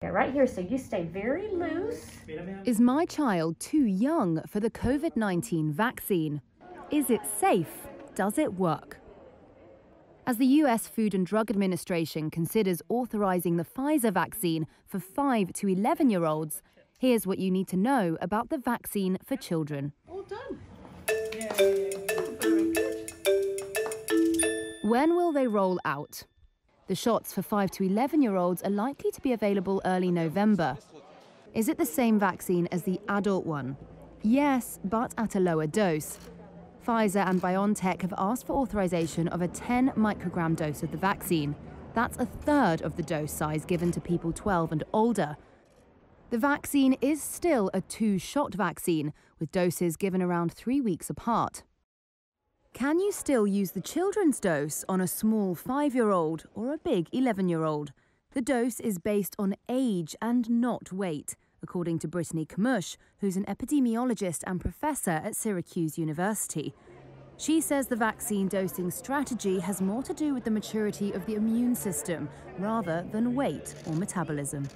Yeah, right here, so you stay very loose. Is my child too young for the COVID-19 vaccine? Is it safe? Does it work? As the US Food and Drug Administration considers authorizing the Pfizer vaccine for 5 to 11-year-olds, here's what you need to know about the vaccine for children. All done. Yay. Very good. When will they roll out? The shots for 5 to 11-year-olds are likely to be available early November. Is it the same vaccine as the adult one? Yes, but at a lower dose. Pfizer and BioNTech have asked for authorization of a 10-microgram dose of the vaccine. That's a third of the dose size given to people 12 and older. The vaccine is still a 2-shot vaccine, with doses given around 3 weeks apart. Can you still use the children's dose on a small 5-year-old or a big 11-year-old? The dose is based on age and not weight, according to Brittany Kamush, who's an epidemiologist and professor at Syracuse University. She says the vaccine dosing strategy has more to do with the maturity of the immune system rather than weight or metabolism.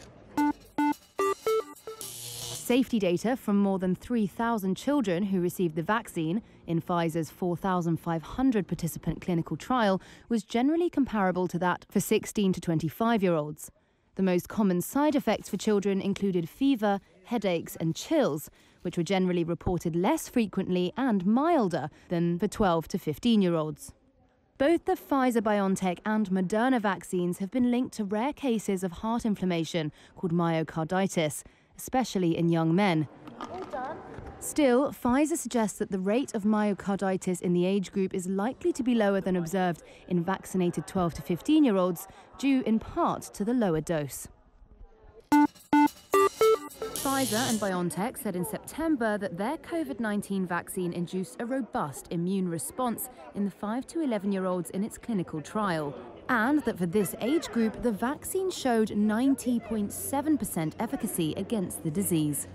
Safety data from more than 3,000 children who received the vaccine in Pfizer's 4,500 participant clinical trial was generally comparable to that for 16 to 25-year-olds. The most common side effects for children included fever, headaches and chills, which were generally reported less frequently and milder than for 12 to 15-year-olds. Both the Pfizer-BioNTech and Moderna vaccines have been linked to rare cases of heart inflammation called myocarditis, especially in young men. All done. Still, Pfizer suggests that the rate of myocarditis in the age group is likely to be lower than observed in vaccinated 12 to 15-year-olds, due in part to the lower dose. Pfizer and BioNTech said in September that their COVID-19 vaccine induced a robust immune response in the 5 to 11-year-olds in its clinical trial, and that for this age group, the vaccine showed 90.7% efficacy against the disease.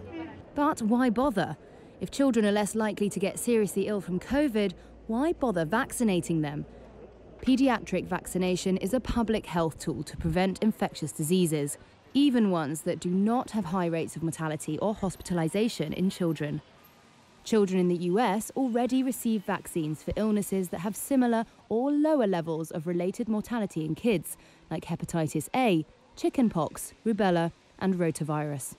But why bother? If children are less likely to get seriously ill from COVID, why bother vaccinating them? Pediatric vaccination is a public health tool to prevent infectious diseases, even ones that do not have high rates of mortality or hospitalization in children. Children in the US already receive vaccines for illnesses that have similar or lower levels of related mortality in kids, like hepatitis A, chickenpox, rubella, and rotavirus.